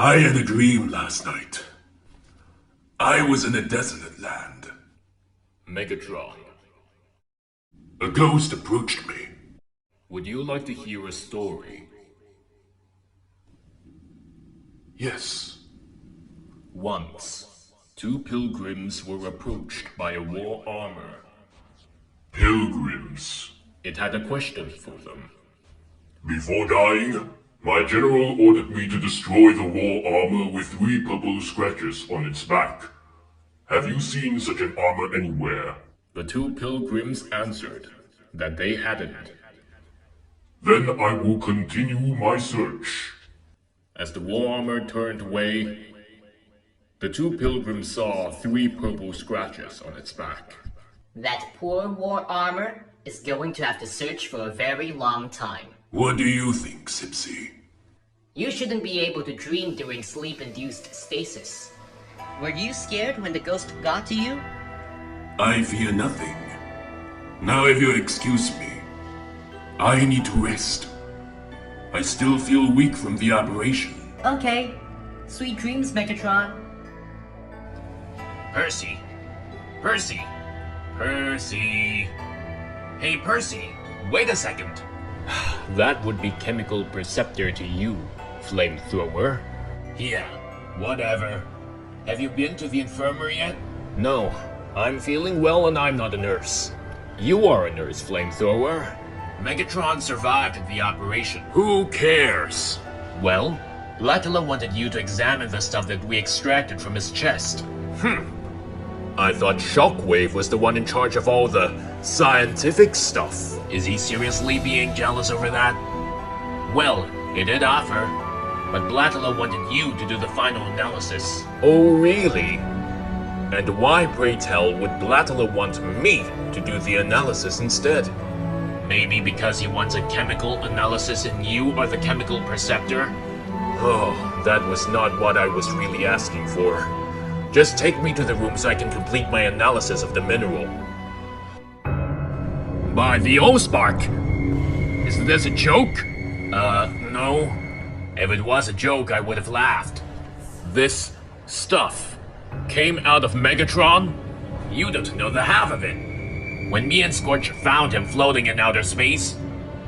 I had a dream last night. I was in a desolate land. Megatron, A ghost approached me. would you like to hear a story? Yes. Once, two pilgrims were approached by a war armor. Pilgrims. It had a question for them. Before dying, my general ordered me to destroy the war armor with 3 purple scratches on its back. Have you seen such an armor anywhere? The two pilgrims answered that they hadn't. Then I will continue my search. As the war armor turned away, the two pilgrims saw 3 purple scratches on its back. That poor war armor is going to have to search for a very long time. What do you think, Sipsy? You shouldn't be able to dream during sleep-induced stasis. Were you scared when the ghost got to you? I fear nothing. Now if you'll excuse me, I need to rest. I still feel weak from the operation. Okay. Sweet dreams, Megatron. Percy! Percy! Percy! Hey, Percy! Wait a second! That would be chemical perceptor to you, flamethrower. Yeah, whatever. Have you been to the infirmary yet? No, I'm feeling well and I'm not a nurse. You are a nurse, flamethrower. Megatron survived the operation. Who cares? Well, Latila wanted you to examine the stuff that we extracted from his chest. I thought Shockwave was the one in charge of all the scientific stuff. Is he seriously being jealous over that? Well, he did offer, but Blatila wanted you to do the final analysis. Oh, really? And why, pray tell, would Blatila want me to do the analysis instead? Maybe because he wants a chemical analysis and you are the chemical perceptor? Oh, that was not what I was really asking for. Just take me to the room so I can complete my analysis of the mineral. By the Ospark! Is this a joke? No. If it was a joke, I would have laughed. This stuff came out of Megatron? You don't know the half of it. When me and Scorch found him floating in outer space,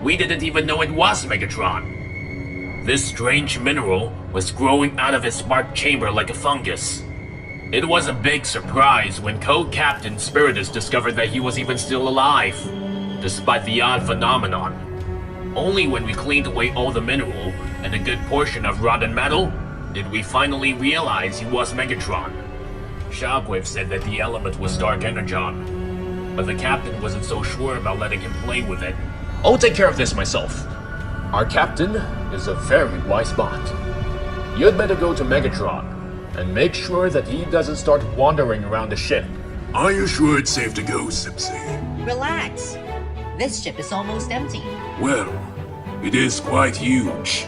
we didn't even know it was Megatron. This strange mineral was growing out of his spark chamber like a fungus. It was a big surprise when Co-Captain Spiritus discovered that he was even still alive, despite the odd phenomenon. Only when we cleaned away all the mineral and a good portion of rotten metal did we finally realize he was Megatron. Shockwave said that the element was Dark Energon, but the captain wasn't so sure about letting him play with it. I'll take care of this myself. Our captain is a very wise bot. You'd better go to Megatron and make sure that he doesn't start wandering around the ship. Are you sure it's safe to go, Sipsy? Relax. This ship is almost empty. Well, it is quite huge.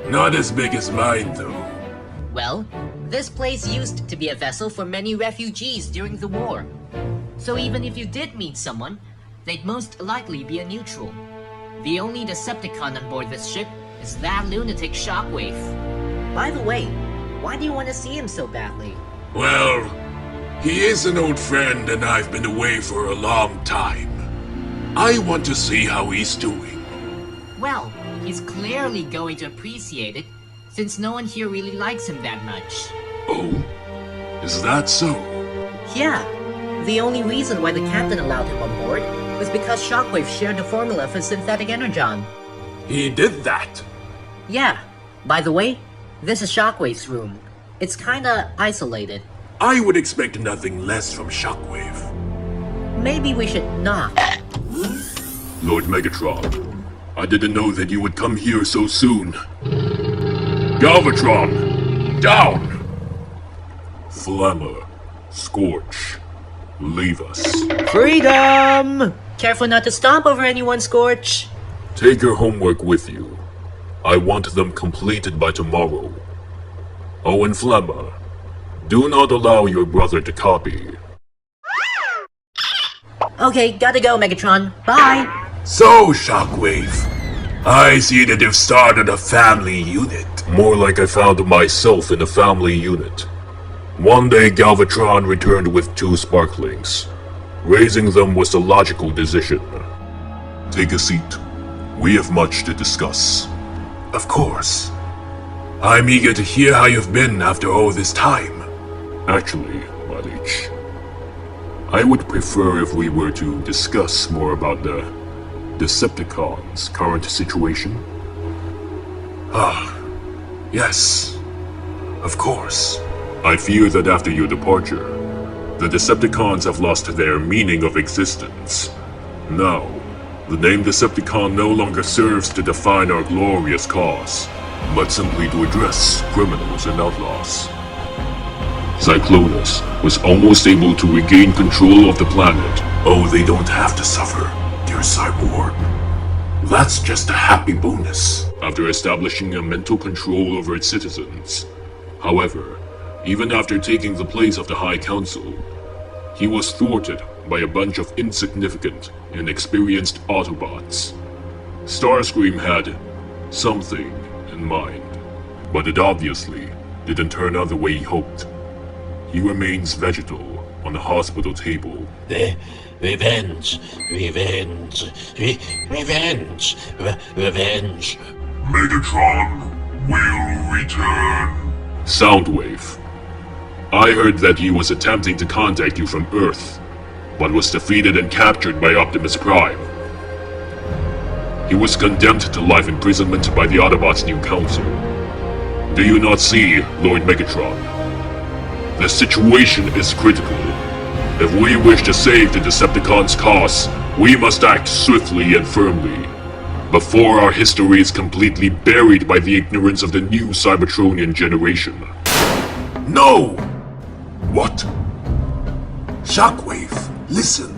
Not as big as mine, though. Well, this place used to be a vessel for many refugees during the war. So even if you did meet someone, they'd most likely be a neutral. The only Decepticon on board this ship is that lunatic Shockwave. By the way, why do you want to see him so badly? Well, he is an old friend and I've been away for a long time. I want to see how he's doing. Well, he's clearly going to appreciate it, since no one here really likes him that much. Oh, is that so? Yeah, the only reason why the captain allowed him on board was because Shockwave shared the formula for synthetic energon. He did that? Yeah, by the way, this is Shockwave's room. It's kinda isolated. I would expect nothing less from Shockwave. Maybe we should knock. Lord Megatron, I didn't know that you would come here so soon. Galvatron, down! Flammer, Scorch, leave us. Freedom! Careful not to stomp over anyone, Scorch. Take your homework with you. I want them completed by tomorrow. Oh, and Flammer, do not allow your brother to copy. Okay, gotta go, Megatron. Bye! So, Shockwave, I see that you've started a family unit. More like I found myself in a family unit. One day Galvatron returned with 2 sparklings. Raising them was a logical decision. Take a seat. We have much to discuss. Of course. I'm eager to hear how you've been after all this time. Actually, my liege, I would prefer if we were to discuss more about the Decepticons' current situation. Ah, yes, of course. I fear that after your departure, the Decepticons have lost their meaning of existence. Now, the name Decepticon no longer serves to define our glorious cause, but simply to address criminals and outlaws. Cyclonus was almost able to regain control of the planet. Oh, they don't have to suffer, dear Cyborg. That's just a happy bonus. After establishing a mental control over its citizens. However, even after taking the place of the High Council, he was thwarted by a bunch of insignificant, inexperienced Autobots. Starscream had something in mind, but it obviously didn't turn out the way he hoped. He remains vegetal on the hospital table. Revenge. Megatron will return. Soundwave. I heard that he was attempting to contact you from Earth, but was defeated and captured by Optimus Prime. He was condemned to life imprisonment by the Autobots' new council. Do you not see, Lord Megatron? The situation is critical. If we wish to save the Decepticons' cause, we must act swiftly and firmly, before our history is completely buried by the ignorance of the new Cybertronian generation. No! What? Shockwave, listen.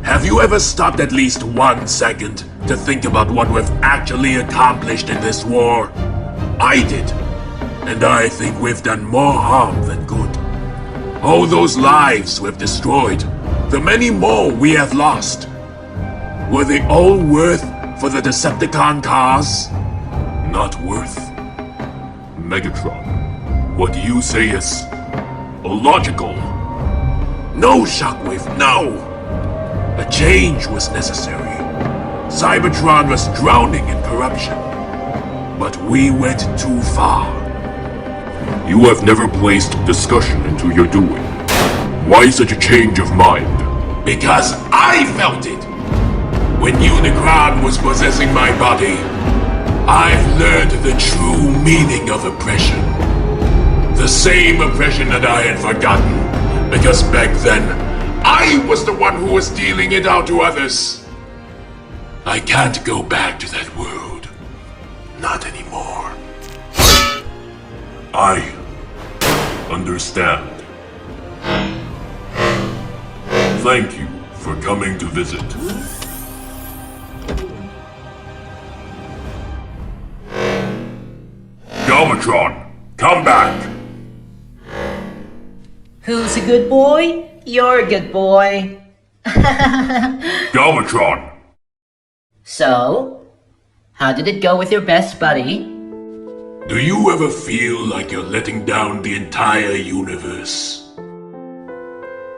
Have you ever stopped at least 1 second to think about what we've actually accomplished in this war? I did. And I think we've done more harm than good. All those lives we've destroyed, the many more we have lost. Were they all worth for the Decepticon cause? Not worth. Megatron, what you say is illogical. No, Shockwave, no! A change was necessary. Cybertron was drowning in corruption. But we went too far. You have never placed discussion into your doing. Why such a change of mind? Because I felt it! When Unicron was possessing my body, I've learned the true meaning of oppression. The same oppression that I had forgotten, because back then, I was the one who was dealing it out to others. I can't go back to that world. Not anymore. I understand. Thank you for coming to visit. Galvatron, come back! Who's a good boy? You're a good boy. Galvatron! So, how did it go with your best buddy? Do you ever feel like you're letting down the entire universe?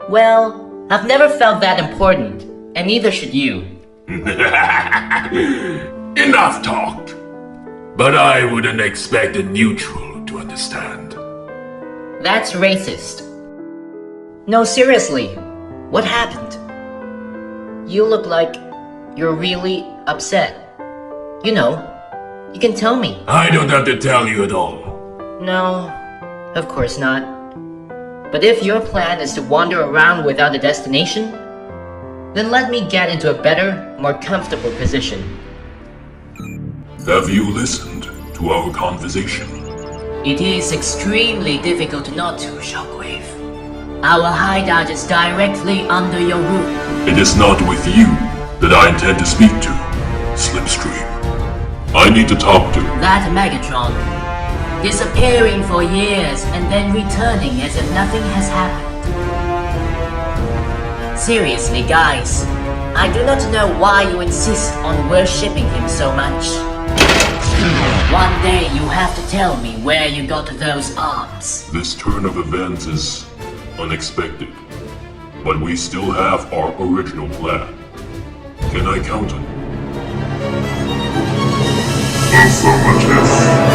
Well, I've never felt that important, and neither should you. Enough talked. But I wouldn't expect a neutral to understand. That's racist. No, seriously, what happened? You look like you're really upset. You know, you can tell me. I don't have to tell you at all. No, of course not. But if your plan is to wander around without a destination, then let me get into a better, more comfortable position. Have you listened to our conversation? It is extremely difficult not to, Shockwave. Our hideout is directly under your roof. It is not with you that I intend to speak to, Slipstream. I need to talk to That Megatron, disappearing for years and then returning as if nothing has happened. Seriously, guys, I do not know why you insist on worshipping him so much. One day you have to tell me where you got those arms. This turn of events is unexpected, but we still have our original plan. Can I count on you? Affirmative.